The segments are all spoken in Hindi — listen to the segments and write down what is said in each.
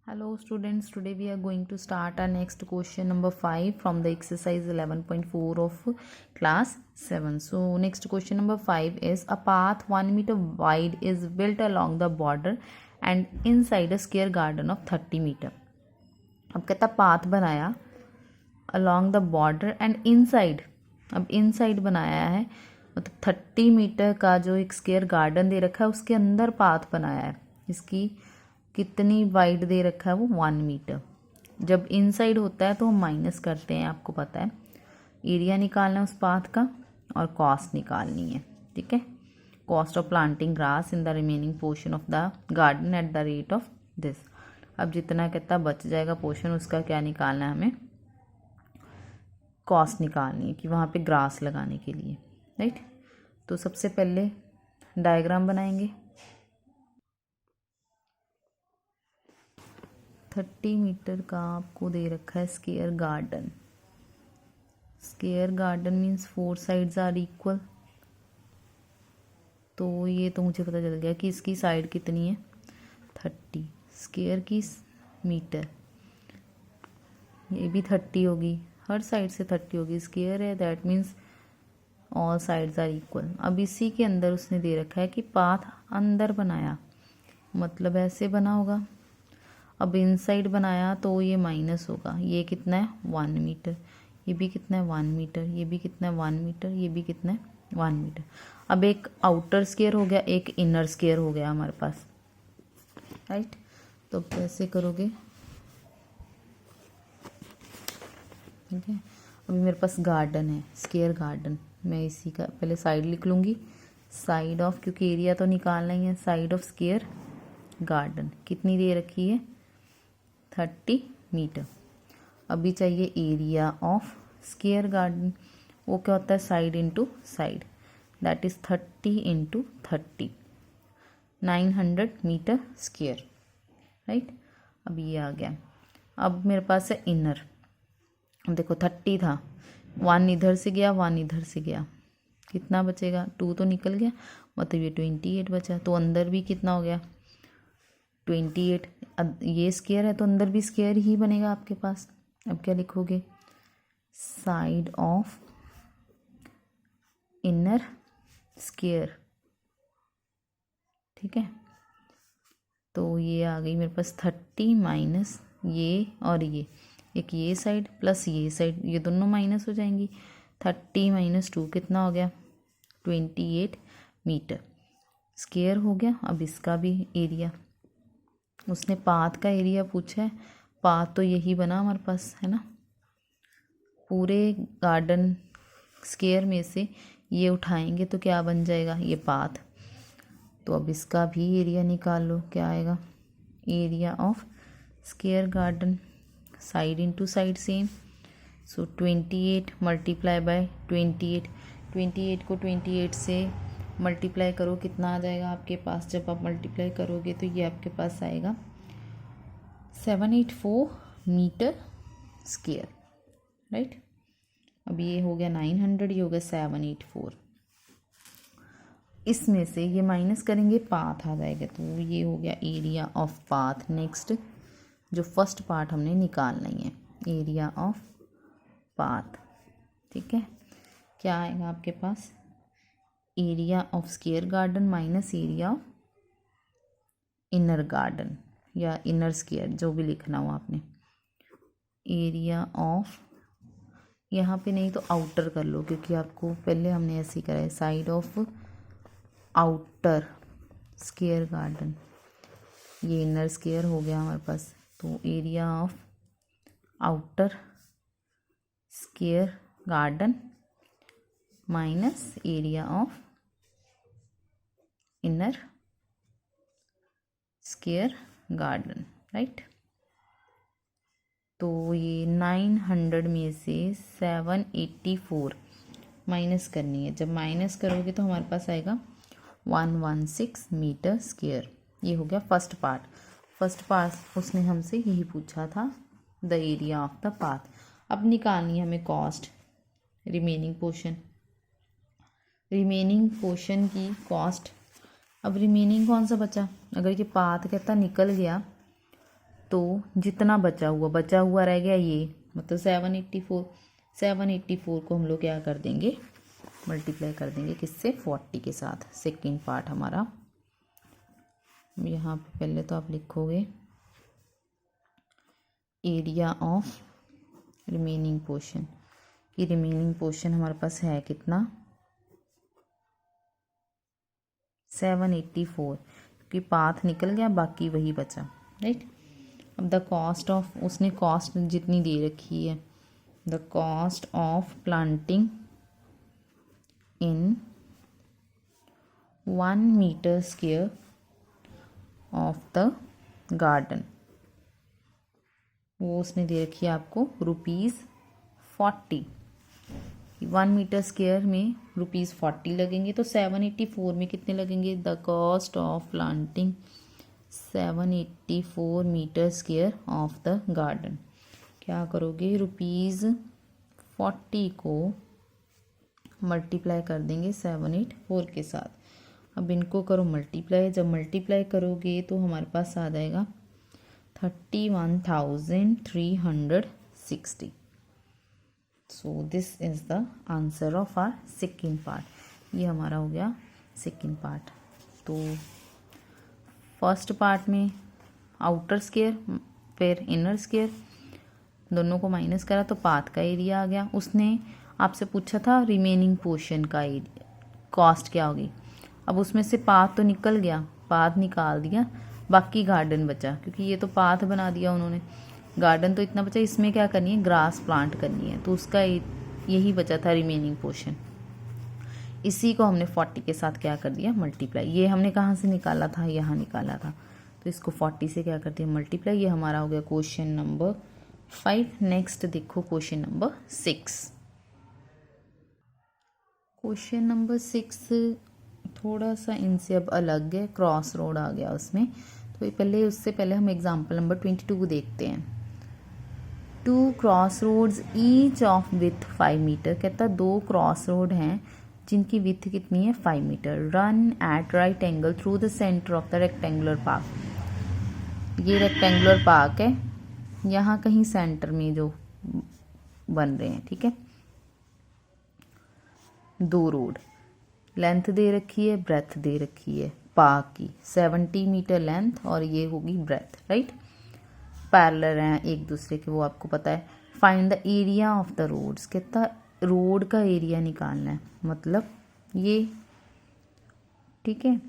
Hello students, today we are going to start our next question number 5 from the exercise 11.4 of class 7. So next question number 5 is a path 1 meter wide is built along the border and inside a square garden of 30 meter. अब कहता पाथ बनाया along the border and inside, अब inside बनाया है मतलब 30 मीटर का जो एक स्क्वायर गार्डन दे रखा है उसके अंदर पाथ बनाया है. इसकी कितनी वाइड दे रखा है वो 1 मीटर. जब इनसाइड होता है तो हम माइनस करते हैं, आपको पता है. एरिया निकालना है उस पाथ का और कॉस्ट निकालनी है. ठीक है, cost of planting grass in the remaining portion of the garden at the rate of this. अब जितना कहता बच जाएगा पोर्शन उसका क्या निकालना है हमें, कॉस्ट निकालनी है कि वहाँ पे ग्रास लगाने के लिए. राइट, तो सबसे पहले डायग्राम बनाएंगे. 30 मीटर का आपको दे रखा है square garden. Square garden means 4 sides are equal. तो ये तो मुझे पता चल गया कि इसकी साइड कितनी है 30. स्क्वायर की मीटर ये भी 30 होगी, हर साइड से 30 होगी. स्क्वायर है that means all sides are equal. अब इसी के अंदर उसने दे रखा है कि पाथ अंदर बनाया मतलब ऐसे बना होगा. अब इनसाइड बनाया तो ये माइनस होगा. ये कितना है 1 मीटर, ये भी कितना है 1 मीटर, ये भी कितना है 1 मीटर, ये भी कितना है 1 मीटर. अब एक आउटर स्क्वायर हो गया, एक इनर स्क्वायर हो गया हमारे पास. राइट, तो कैसे करोगे. ठीक है, अभी मेरे पास गार्डन है स्क्वायर गार्डन. मैं इसी का पहले साइड लिख लूँगी. साइड ऑफ, क्योंकि एरिया तो निकालना ही है, साइड ऑफ स्क्वायर गार्डन कितनी दे रखी है 30 मीटर. अभी चाहिए एरिया ऑफ स्क्वायर गार्डन. वो क्या होता है side into side, that is 30 into 30, 900 metre square. Right, अब ये आ गया. अब मेरे पास है इनर. देखो 30 था, 1 इधर से गया 1 इधर से गया, कितना बचेगा 2 तो निकल गया, मतलब ये 28 बचा. तो अंदर भी कितना हो गया 28. अब ये स्क्वायर है तो अंदर भी स्क्वायर ही बनेगा आपके पास. अब क्या लिखोगे, साइड ऑफ इनर स्क्वायर. ठीक है, तो ये आ गई मेरे पास 30 माइनस ये और ये साइड प्लस ये साइड, ये दोनों माइनस हो जाएंगी. 30 माइनस 2 कितना हो गया 28 मीटर स्क्वायर हो गया. अब इसका भी एरिया, उसने पाथ का एरिया पूछा है. पाथ तो यही बना हमारे पास है ना, पूरे गार्डन स्क्वायर में से ये उठाएंगे तो क्या बन जाएगा ये पाथ. तो अब इसका भी एरिया निकाल लो. क्या आएगा, area of square garden side into side same. So 28 multiply by 28. 28 को 28 से मल्टीप्लाई करो, कितना आ जाएगा आपके पास. जब आप मल्टीप्लाई करोगे तो ये आपके पास आएगा 784 मीटर स्क्वायर. राइट, अब ये हो गया 900, ये हो गया 784. इसमें से ये माइनस करेंगे पाथ आ जाएगा. तो ये हो गया एरिया ऑफ पाथ. नेक्स्ट जो फर्स्ट पार्ट हमने निकालना ही है, एरिया ऑफ पाथ. ठीक है, क्या आएगा आपके पास, area of square garden minus area of inner garden या इनर स्क्वायर, जो भी लिखना हो आपने. एरिया ऑफ, यहाँ पे नहीं तो आउटर कर लो क्योंकि आपको पहले हमने ऐसे ही करा है. Side of outer square garden, ये इनर स्क्वायर हो गया हमारे पास. तो area of outer square garden minus area of inner square garden. Right, तो ये 900 में से 784 माइनस करनी है. जब माइनस करोगे तो हमारे पास आएगा 116 मीटर स्क्वायर. ये हो गया फर्स्ट पार्ट. फर्स्ट पार्ट उसने हमसे यही पूछा था, the area of the path. अब निकालनी है हमें cost, remaining portion. Remaining portion की कॉस्ट. अब रिमेनिंग कौन सा बचा, अगर ये पाथ कहता निकल गया तो जितना बचा हुआ रह गया ये, मतलब 784 को हम लोग क्या कर देंगे, मल्टीप्लाई कर देंगे किससे, 40 के साथ। सेकेंड पार्ट हमारा, यहाँ पे पहले तो आप लिखोगे एरिया ऑफ रिमेनिंग पोर्शन, कि रिमेनिंग पोर्शन हमारे पास है कितना, 784, क्योंकि पाथ निकल गया, बाकी वही बचा, राइट। अब द कॉस्ट ऑफ, उसने कॉस्ट जितनी दे रखी है, the cost of planting in 1 metre square of the garden, वो उसने दे रखी है आपको ₹40। 1 मीटर स्क्वायर में ₹40 लगेंगे, तो 784 में कितने लगेंगे, the cost of planting 784 metre square of the garden. क्या करोगे, ₹40 को मल्टीप्लाई कर देंगे 784 के साथ। अब इनको करो मल्टीप्लाई, जब मल्टीप्लाई करोगे तो हमारे पास आ जाएगा 31,360। So this is the answer of our second part. ये हमारा हो गया सेकेंड पार्ट। तो फर्स्ट पार्ट में आउटर स्क्वायर फिर इनर स्क्वायर, दोनों को माइनस करा तो पाथ का एरिया आ गया। उसने आपसे पूछा था रिमेनिंग पोर्शन का एरिया, कॉस्ट क्या होगी। अब उसमें से पाथ तो निकल गया, पाथ निकाल दिया, बाकी गार्डन बचा, क्योंकि ये तो पाथ बना दिया उन्होंने, गार्डन तो इतना बचा, इसमें क्या करनी है, ग्रास प्लांट करनी है, तो उसका यही बचा था रिमेनिंग पोर्शन। इसी को हमने 40 के साथ क्या कर दिया, मल्टीप्लाई। ये हमने कहाँ से निकाला था, यहाँ निकाला था, तो इसको 40 से क्या कर दिया, मल्टीप्लाई। ये हमारा हो गया क्वेश्चन नंबर 5। नेक्स्ट देखो क्वेश्चन नंबर 6। क्वेश्चन नंबर 6 थोड़ा सा इनसे अब अलग है, क्रॉस रोड आ गया उसमें। तो उससे पहले हम एग्जाम्पल नंबर 22 को देखते हैं। 2 cross roads each of with 5 metre, कहता 2 क्रॉस रोड हैं जिनकी विथ कितनी है, 5 metre. Run at right angle through the centre of the rectangular park. ये रेक्टेंगुलर पार्क है, यहाँ कहीं सेंटर में जो बन रहे हैं, ठीक है। 2 रोड, लेंथ दे रखी है, ब्रेथ दे रखी है पार्क की, 70 मीटर लेंथ और ये होगी ब्रेथ, राइट। पैरेलल हैं एक दूसरे के, वो आपको पता है। Find the area of the roads, कहता रोड का एरिया निकालना है, मतलब ये, ठीक है।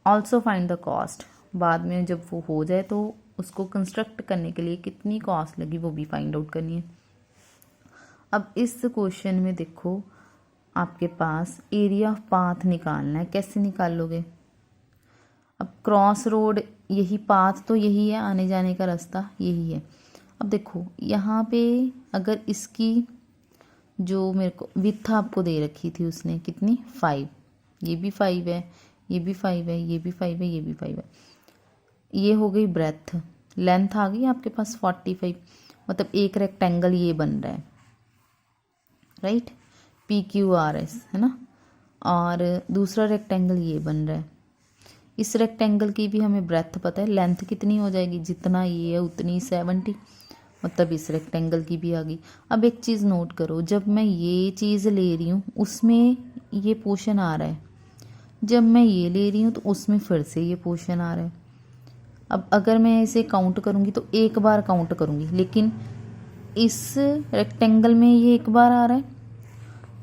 ऑल्सो फाइंड द कॉस्ट, बाद में जब वो हो जाए तो उसको कंस्ट्रक्ट करने के लिए कितनी कॉस्ट लगी वो भी फाइंड आउट करनी है। अब इस क्वेश्चन में देखो आपके पास एरिया ऑफ पाथ निकालना है, कैसे निकाल लोगे। अब क्रॉस रोड, यही पाथ तो यही है, आने जाने का रास्ता यही है। अब देखो यहाँ पे अगर इसकी जो मेरे को विथ आपको दे रखी थी उसने कितनी, 5, ये भी 5 है, ये भी 5 है, ये भी 5 है, ये भी 5 है। ये हो गई ब्रेथ, लेंथ आ गई आपके पास 45, मतलब एक रेक्टेंगल ये बन रहा है, राइट, PQRS है ना। और दूसरा रेक्टेंगल ये बन रहा है। इस रेक्टेंगल की भी हमें ब्रेथ पता है, लेंथ कितनी हो जाएगी, जितना ये है उतनी 70, मतलब इस रेक्टेंगल की भी आ गई। अब एक चीज़ नोट करो, जब मैं ये चीज़ ले रही हूँ उसमें ये पोर्शन आ रहा है, जब मैं ये ले रही हूँ तो उसमें फिर से ये पोर्शन आ रहा है। अब अगर मैं इसे काउंट करूँगी तो एक बार काउंट करूँगी, लेकिन इस रेक्टेंगल में ये एक बार आ रहा है,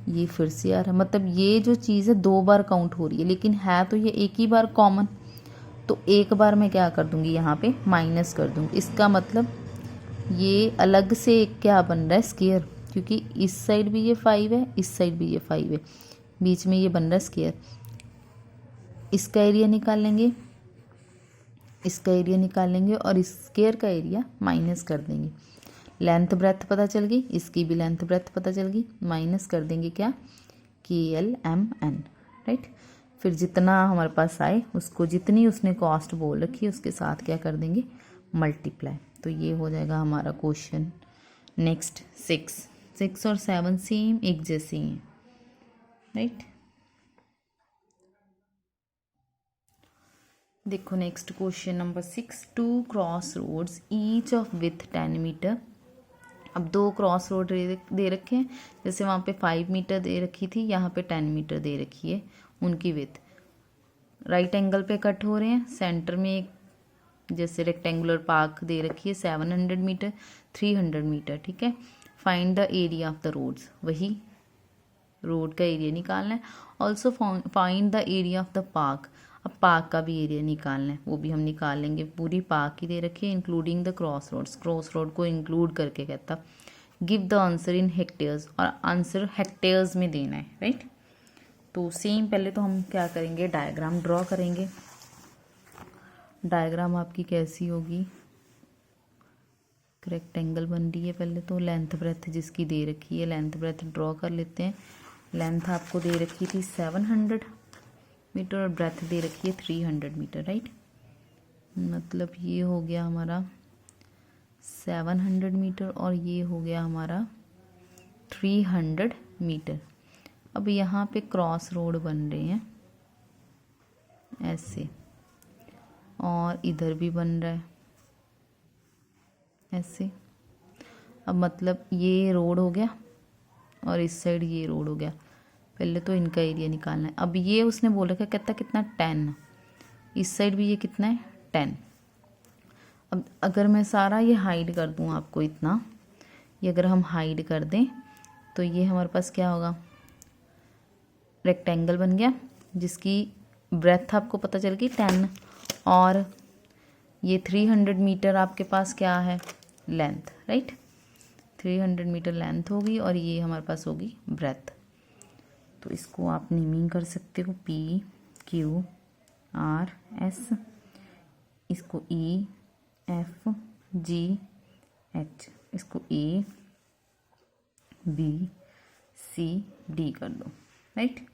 ये फिर से आ रहा है, मतलब ये जो चीज़ है 2 बार काउंट हो रही है, लेकिन है तो ये एक ही बार कॉमन। तो एक बार मैं क्या कर दूंगी, यहाँ पे माइनस कर दूंगी। इसका मतलब ये अलग से एक क्या बन रहा है, स्क्वायर, क्योंकि इस साइड भी ये 5 है, इस साइड भी ये 5 है, बीच में ये बन रहा है स्क्वायर। इसका एरिया निकाल लेंगे, इसका एरिया निकाल लेंगे और इस स्क्वायर का एरिया माइनस कर देंगे। लेंथ ब्रेथ पता चल गई, इसकी भी लेंथ ब्रेथ पता चल गई, माइनस कर देंगे क्या, KLMN, राइट। फिर जितना हमारे पास आए उसको, जितनी उसने कॉस्ट बोल रखी है उसके साथ क्या कर देंगे, मल्टीप्लाई। तो ये हो जाएगा हमारा क्वेश्चन। नेक्स्ट 6 और 7 सेम एक जैसे ही हैं, राइट। देखो next question number 6, 2 cross roads each of with 10 metre. अब 2 क्रॉस रोड दे रखे हैं, जैसे वहाँ पे 5 मीटर दे रखी थी, यहाँ पे 10 मीटर दे रखी है उनकी विथ। राइट एंगल पे कट हो रहे हैं, सेंटर में एक जैसे रेक्टेंगुलर पार्क दे रखी है 700 मीटर 300 मीटर, ठीक है। Find the area of the roads, वही रोड का एरिया निकालना है। Also find the area of the park, अब पार्क का भी एरिया निकालना है, वो भी हम निकाल लेंगे। पूरी पार्क ही दे रखी है including the cross roads, cross road को इंक्लूड करके कहता। Give the answer in hectares, और आंसर हेक्टेयर्स में देना है, राइट। तो सेम पहले तो हम क्या करेंगे, डायग्राम ड्रॉ करेंगे। डायग्राम आपकी कैसी होगी, रेक्टेंगल बन रही है, पहले तो लेंथ ब्रेथ जिसकी दे रखी है, लेंथ ब्रेथ ड्रॉ कर लेते हैं। लेंथ आपको दे रखी थी 700 मीटर और ब्रेथ दे रखी है 300 मीटर, राइट। मतलब ये हो गया हमारा 700 मीटर और ये हो गया हमारा 300 मीटर। अब यहाँ पे क्रॉस रोड बन रहे हैं ऐसे, और इधर भी बन रहा है ऐसे। अब मतलब ये रोड हो गया और इस साइड ये रोड हो गया। पहले तो इनका एरिया निकालना है। अब ये उसने बोल रखा, कहता कितना 10, इस साइड भी ये कितना है 10। अब अगर मैं सारा ये हाइड कर दूँ आपको इतना, ये अगर हम हाइड कर दें तो ये हमारे पास क्या होगा, रेक्टेंगल बन गया जिसकी ब्रेथ आपको पता चल गई 10, और ये 300 मीटर आपके पास क्या है, लेंथ, राइट। 300 मीटर लेंथ होगी और ये हमारे पास होगी ब्रेथ। तो इसको आप नेमिंग कर सकते हो PQRS, इसको EFGH, इसको ABCD कर दो, राइट।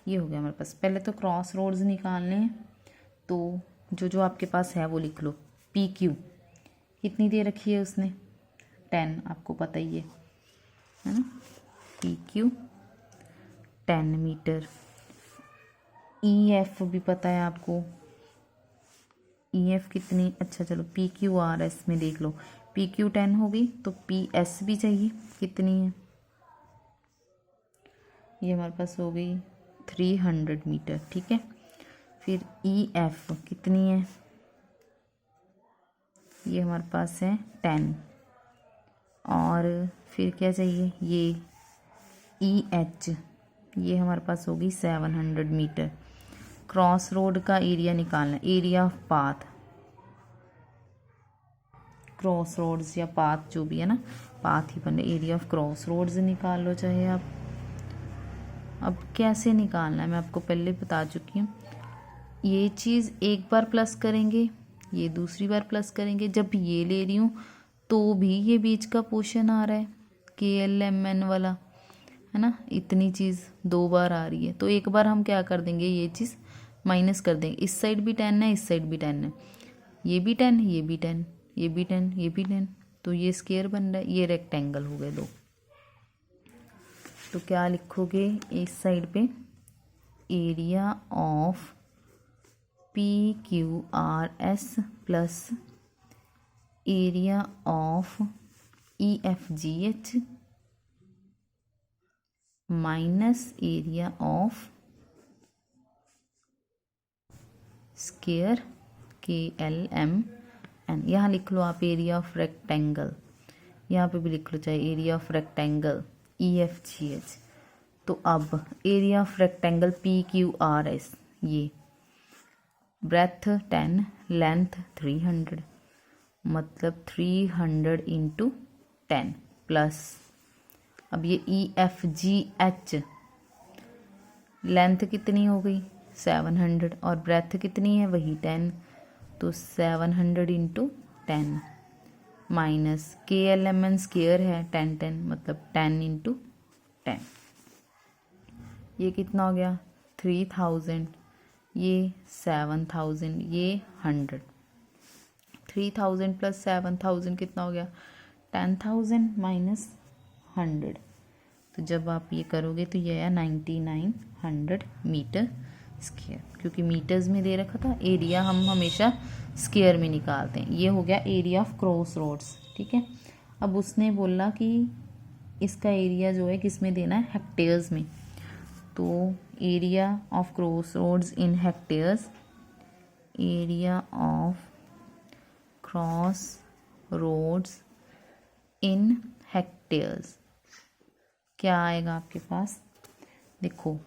ये हो गया हमारे पास। पहले तो क्रॉस रोड्स निकालने हैं, तो जो आपके पास है वो लिख लो। PQ कितनी दे रखी है उसने, 10, आपको पता ही है ना। PQ 10 metre. EF भी पता है आपको, EF कितनी, अच्छा चलो PQRS में देख लो। PQ 10 होगी तो PS भी चाहिए, कितनी है, ये हमारे पास हो गई 300 मीटर, ठीक है। फिर EF कितनी है, ये हमारे पास है 10, और फिर क्या चाहिए, ये EH, ये हमारे पास होगी 700 मीटर। क्रॉस रोड का एरिया निकालना, area of path, cross roads या पाथ जो भी है ना, पाथ ही बने, एरिया ऑफ क्रॉस रोड्स निकाल लो चाहे आप। अब कैसे निकालना है मैं आपको पहले बता चुकी हूँ। ये चीज़ एक बार प्लस करेंगे, ये दूसरी बार प्लस करेंगे। जब ये ले रही हूँ तो भी ये बीच का पोर्शन आ रहा है KLMN वाला, है ना। इतनी चीज़ 2 बार आ रही है, तो एक बार हम क्या कर देंगे, ये चीज़ माइनस कर देंगे। इस साइड भी 10 है, इस साइड भी 10 है, ये भी 10, ये भी 10, ये भी 10, ये भी 10, तो ये स्क्वायर बन रहा है, ये रेक्टेंगल हो गए 2। तो क्या लिखोगे इस साइड पे, area of PQRS plus area of EFGH minus area of square KLMN। यहाँ लिख लो आप एरिया ऑफ रेक्टेंगल, यहाँ पे भी लिख लो चाहे एरिया ऑफ रेक्टेंगल EFGH। तो अब एरिया ऑफ रेक्टेंगल PQRS, ये ब्रेथ 10, लेंथ 300, मतलब 300 इंटू 10 प्लस, अब ये EFGH लेंथ कितनी हो गई 700 और ब्रेथ कितनी है वही 10, तो 700 इंटू 10 माइनस KLMN स्क्वायर है 10 10, मतलब 10 इंटू 10। ये कितना हो गया 3000, ये 7000, ये 100। 3000 प्लस 7000 कितना हो गया 10,000 माइनस 100। तो जब आप ये करोगे तो ये आया 9900 मीटर स्क्वायर, क्योंकि मीटर्स में दे रखा था, एरिया हम हमेशा स्क्वायर में निकालते हैं। ये हो गया एरिया ऑफ क्रॉस रोड्स, ठीक है। अब उसने बोला कि इसका एरिया जो है किस में देना है, हेक्टेयर्स में। तो area of cross roads in hectares, area of cross roads in hectares क्या आएगा आपके पास, देखो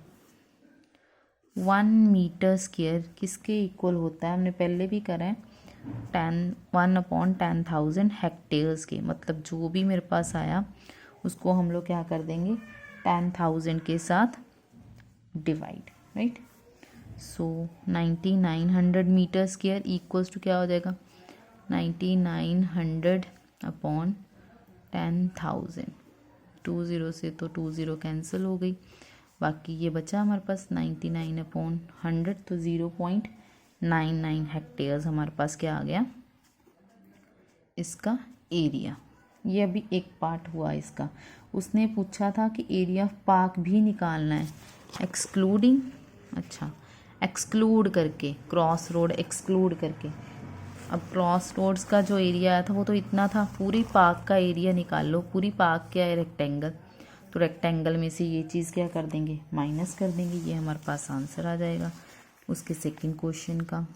1 मीटर स्क्वायर किसके इक्वल होता है, हमने पहले भी करा है, 1/10,000 हेक्टेयर्स के। मतलब जो भी मेरे पास आया उसको हम लोग क्या कर देंगे, 10,000 के साथ divide, right. So 9900 metre square equals to क्या हो जाएगा, 9900 अपॉन 10,000। 20 से तो 20 कैंसिल हो गई, बाकी ये बचा हमारे पास 99/100, तो 0.99 हेक्टेयर्स हमारे पास क्या आ गया, इसका एरिया। ये अभी एक पार्ट हुआ इसका। उसने पूछा था कि एरिया ऑफ पार्क भी निकालना है, एक्सक्लूडिंग, अच्छा एक्सक्लूड करके, क्रॉस रोड एक्सक्लूड करके। अब क्रॉस रोड्स का जो एरिया आया था वो तो इतना था, पूरी पार्क का एरिया निकाल लो। पूरी पार्क क्या है, रेक्टेंगल, तो रेक्टेंगल में से ये चीज़ क्या कर देंगे, माइनस कर देंगे, ये हमारे पास आंसर आ जाएगा उसके सेकंड क्वेश्चन का।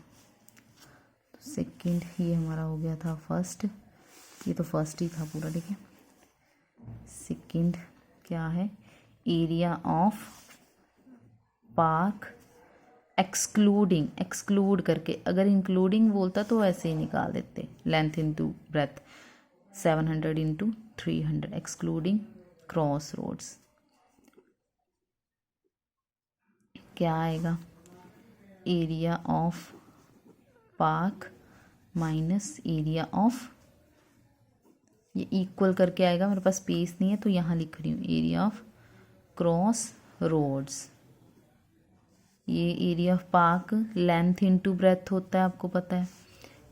तो सेकंड ये हमारा हो गया था फर्स्ट, ये तो फर्स्ट ही था पूरा, ठीक है। सेकंड क्या है, area of park excluding, exclude करके, अगर इंक्लूडिंग बोलता तो ऐसे ही निकाल देते, length into breadth, 700 into 300, excluding cross roads क्या आएगा, area of park minus area of, ये इक्वल करके आएगा, मेरे पास स्पेस नहीं है तो यहाँ लिख रही हूँ, एरिया ऑफ क्रॉस रोड्स। ये area of park length into breadth होता है, आपको पता है।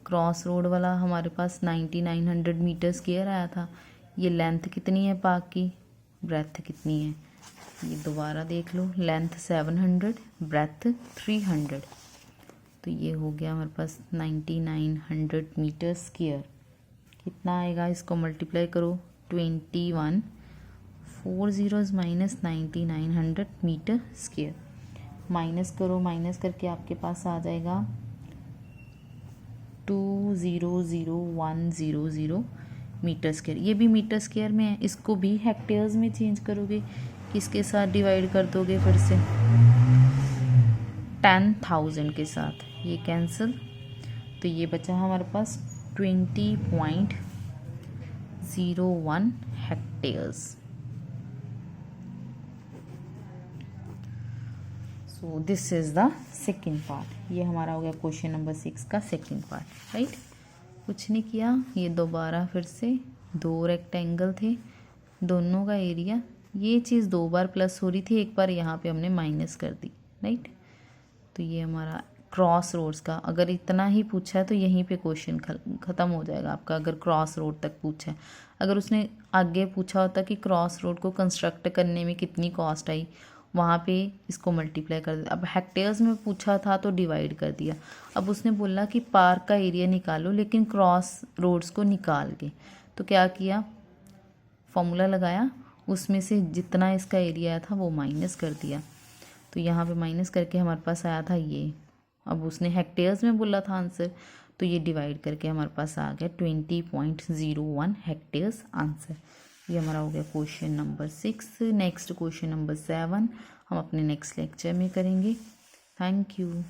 क्रॉस रोड वाला हमारे पास 9900 मीटर स्क्वायर आया था, ये लेंथ कितनी है पार्क की, ब्रेथ कितनी है, ये दोबारा देख लो, लेंथ 700, ब्रेथ 300, तो ये हो गया हमारे पास 9900 मीटर स्क्वायर। कितना आएगा, इसको मल्टीप्लाई करो, 21, 4 zeros minus 9900 metre square, minus करो, माइनस करके आपके पास आ जाएगा 200,100 मीटर स्क्वायर। ये भी मीटर स्क्वायर में है, इसको भी हेक्टेयर्स में चेंज करोगे, किसके साथ डिवाइड कर दोगे, फिर से 10,000 के साथ, ये कैंसिल, तो ये बचा हमारे पास 20.01 hectares. So this is the second part. ये हमारा हो गया क्वेश्चन नंबर 6 का सेकेंड पार्ट, राइट। कुछ नहीं किया, ये दोबारा फिर से 2 रेक्टेंगल थे, दोनों का एरिया, ये चीज़ 2 बार प्लस हो रही थी, एक बार यहाँ पे हमने माइनस कर दी, राइट। तो ये हमारा क्रॉस रोड्स का, अगर इतना ही पूछा है तो यहीं पे क्वेश्चन ख़त्म हो जाएगा आपका, अगर क्रॉस रोड तक पूछा है। अगर उसने आगे पूछा होता कि क्रॉस रोड को कंस्ट्रक्ट करने में कितनी कॉस्ट आई, वहाँ पे इसको मल्टीप्लाई कर दिया। अब हेक्टेयर्स में पूछा था तो डिवाइड कर दिया। अब उसने बोला कि पार्क का एरिया निकालो लेकिन क्रॉस रोड्स को निकाल के, तो क्या किया, फॉर्मूला लगाया, उसमें से जितना इसका एरिया आया था वो माइनस कर दिया, तो यहाँ पे माइनस करके हमारे पास आया था ये। अब उसने हेक्टेयर्स में बोला था आंसर, तो ये डिवाइड करके हमारे पास आ गया 20.01 हेक्टेयर्स आंसर। ये हमारा हो गया question number 6। Next question number 7 हम अपने नेक्स्ट लेक्चर में करेंगे। Thank you.